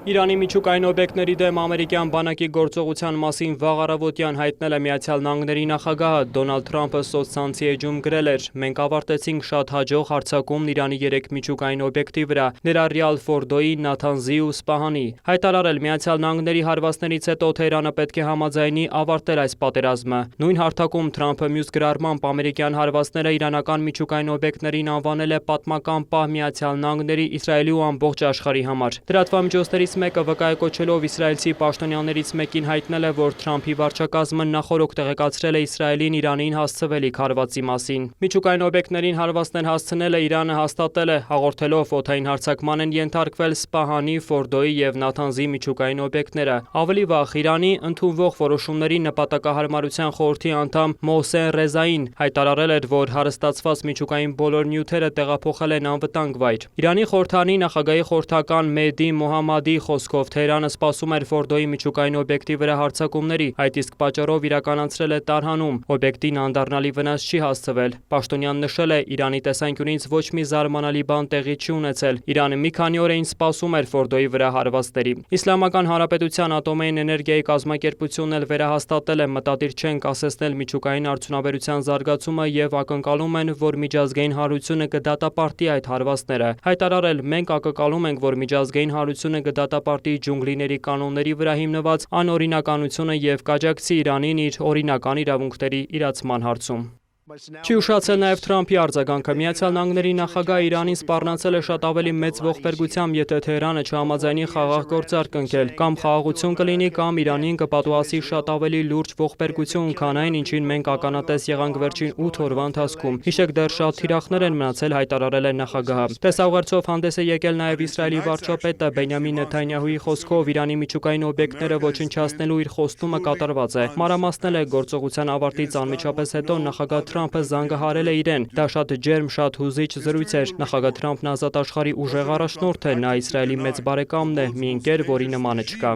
Իրանի միջուկային օբյեկտների դեմ ամերիկյան բանակի գործողության մասին վաղ առավոտյան հայտնել է Միացյալ Նահանգների նախագահը Դոնալդ Թրամփը սոցցանցի էջում գրել էր. «Մենք ավարտեցինք շատ հաջող հարձակումն Իրանի 3 միջուկային օբյեկտի վրա, ներառյալ Ֆորդոյի, Նաթանզի ու Սպահանի»։ Հայտարարել Միացյալ Նահանգների հարվածներից հետո Թեհրանը պետք է համաձայնի ավարտել այս պատերազմը։ Նույն հարթակում Թրամփը մյուս գրառմամբ ամերիկյան հարվածները իրանական միջուկային օբյեկտներին անվանել է պատմական պահ Միացյալ Նահանգների, Իսրայելի ու ամբողջ աշխարհի համար։ Լրատվամիջոցների մեկը վկայակոչելով իսրայելցի պաշտոնյաներից մեկին հայտնել է, որ Թրամփի վարչակազմը նախօրոք տեղեկացրել է Իսրայելին Իրանին հասցվելիք հարվածի մասին։ Միջուկային օբյեկտներին հարվածներ հասցնելը Իրանը հաստատել է, հաղորդելով օդային հարձակման են ենթարկվել Սպահանի, Ֆորդոյի և Նաթանզի միջուկային օբյեկտները։ Ավելի վաղ Իրանի ընդունվող որոշումների նպատակահարմարության խորհրդի անդամ Մոհսեն Ռեզային հայտարարել էր, որ հարստացված միջուկային բոլոր նյութերը տեղափոխել են անվտանգ վայր։ Իրանի խորհրդարանի նախագահի խորհրդական Մեհդի Մոհամմադի խոսքով Թեհրանը սպասում էր Ֆորդոյի միջուկային օբյեկտի վրա հարձակումների, այդ իսկ պատճառով իրականացրել է տարհանում։ Օբյեկտին անդառնալի վնաս չի հասցվել։ Պաշտոնյան նշել է, Իրանի տեսանկյունից ոչ մի զարմանալի բան տեղի չի ունեցել։ Իրանը մի քանի օր էին սպասում էր Ֆորդոյի վրա հարվածների։ Իսլամական Հանրապետության ատոմային էներգիայի կազմակերպությունն էլ վերահաստատել է, մտադիր չեն կասեցնել միջուկային արդյունաբերության զարգացումը և ակնկալում են, որ միջազգային հանրությունը կդատապարտի այդ հարվածները։ Հայտարարել. «Մենք ակնկալում ենք, որ միջազգային հանրությունը կդատապարտի ջունգլիների կանոնների վրա հիմնված անօրինականությունը և կաջակցի Իրանին իր օրինական իրավունքների իրացման հարցում»։ Չի ուշացել նաև Թրամփի արձագանքը։ Միացյալ Նահանգների նախագահը Իրանին սպառնացել է շատ ավելի մեծ ողբերգությամբ, եթե Թեհրանը չհամաձայնի խաղաղ գործարք կնքել, կամ խաղաղություն կլինի, կամ Իրանին կպատուհասի շատ ավելի լուրջ ողբերգություն, քան այն, ինչին մենք ականատես եղանք վերջին 8 օրվա ընթացքում։ Հիշեք, դեռ շատ թիրախներ են մնացել, հայտարարել է նախագահը։ Տեսաուղերձով հանդես է եկել նաև Իսրայելի վարչապետը Բենյամին Նեթանյահուի խոսքով Իրանի միջուկային օբյեկտները ոչնչացնելու իր խոստումը կատարված է։ Մանրամասնել է, գործողության ավարտից անմիջապես հետո նախագահ Թրամփը զանգահարել է իրեն։ Դա շատ ջերմ, շատ հուզիչ զրույց էր։ Նախագահ Թրամփն ազատ աշխարհի ուժեղ առաջնորդ է, նա Իսրայելի մեծ բարեկամն է, մի ընկեր, որի նմանը չկա։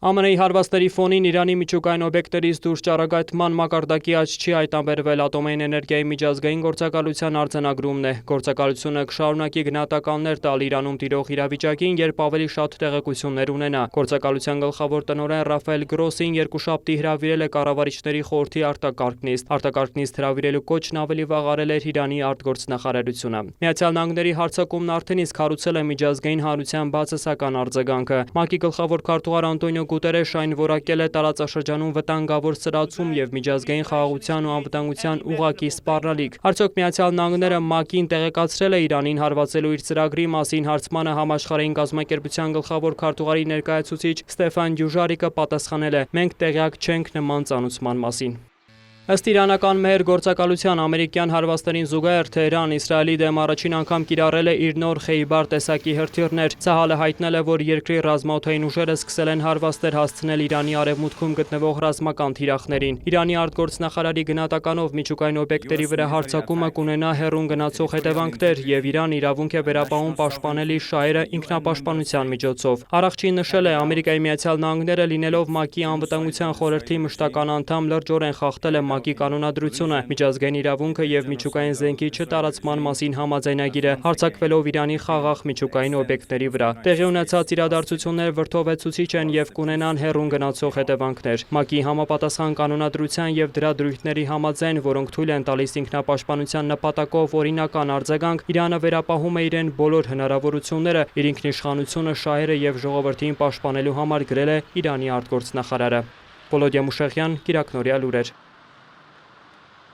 ԱՄՆ-ի հարվածների ֆոնին Իրանի միջուկային օբյեկտներից դուրս ճառագայթման մակարդակի աճ չի հայտնաբերվել, ատոմային էներգիայի միջազգային գործակալության արձանագրումն է։ Գործակալությունը կշարունակի գնահատականներ տալ Իրանում տիրող իրավիճակին, երբ ավելի շատ տեղեկություններ ունենա։ Գործակալության գլխավոր տնօրեն Ռաֆայել Գրոսին երկուշաբթի հրավիրել է կառավարիչների խորհրդի արտակարգ նիստ։ Արտակարգ նիստ հրավիրելու կոչն ավելի վաղ արել էր Իրանի արտգործնախարարությունը։ Միացյալ Նահանգների հարձակումն արդեն իսկ հարուցել է միջազգային հանրության բացասական արձագանքը։ ՄԱԿ-ի գլխավոր քարտուղար Անտոնիո Գուտերեշը այն որակել է տարածաշրջանում վտանգավոր սրացում և միջազգային խաղաղության ու անվտանգության ուղղակի սպառնալիք։ Արդյոք Միացյալ Նահանգները ՄԱԿ-ին տեղեկացրել է Իրանին հարվածելու իր ծրագրի մասին հարցմանը Համաշխարհային կազմակերպության գլխավոր քարտուղարի ներկայացուցիչ Ստեֆան Դյուժարիկը պատասխանել է. «Մենք տեղյակ չենք նման ծանուցման մասին»։ Ըստ իրանական Մեհր գործակալության ամերիկյան հարվածներին զուգահեռ Թեհրան Իսրայելի դեմ առաջին անգամ կիրառել է իր նոր Խեյբար տեսակի հրթիռներ։ Ցահալը հայտնել է, որ երկրի ռազմաօդային ուժերը սկսել են հարվածներ հասցնել Իրանի արևմուտքում գտնվող ռազմական թիրախներին։ Իրանի արտգործնախարարի գնահատականով միջուկային օբյեկտերի վրա հարձակումը կունենա հեռուն գնացող հետևանքներ, և Իրանը իրավունք է վերապահում պաշտպանել իր շահերը ինքնապաշտպանության միջոցով։ Առաղջին նշել է, Ամերիկայի Միացյալ Նահանգները լինելով ՄԱԿ-ի անվտանգության խորհրդի մշտական անդամ լրջորեն խախտել է ՄԱԿ-ի կանոնադրությունը, միջազգային իրավունքը և միջուկային զենքի չտարածման մասին համաձայնագիրը, հարձակվելով Իրանի խաղաղ միջուկային օբյեկտների վրա։ Տեղի ունեցած իրադարձությունները վրդովեցուցիչ են և կունենան հեռուն գնացող հետևանքներ։ ՄԱԿ-ի համապատասխան կանոնադրության և դրա դրույթների համաձայն, որոնք թույլ են տալիս ինքնապաշտպանության նպատակով օրինական արձագանք, Իրանը վերապահում է իրեն բոլոր հնարավորությունները իր ինքնիշխանությունը, շահերը և ժողովրդին պաշտպանելու համար, գրել է Իրանի արտգործնախարարը։ Վոլոդիա Մուշեղյան, Կիրակնորյա լուրեր։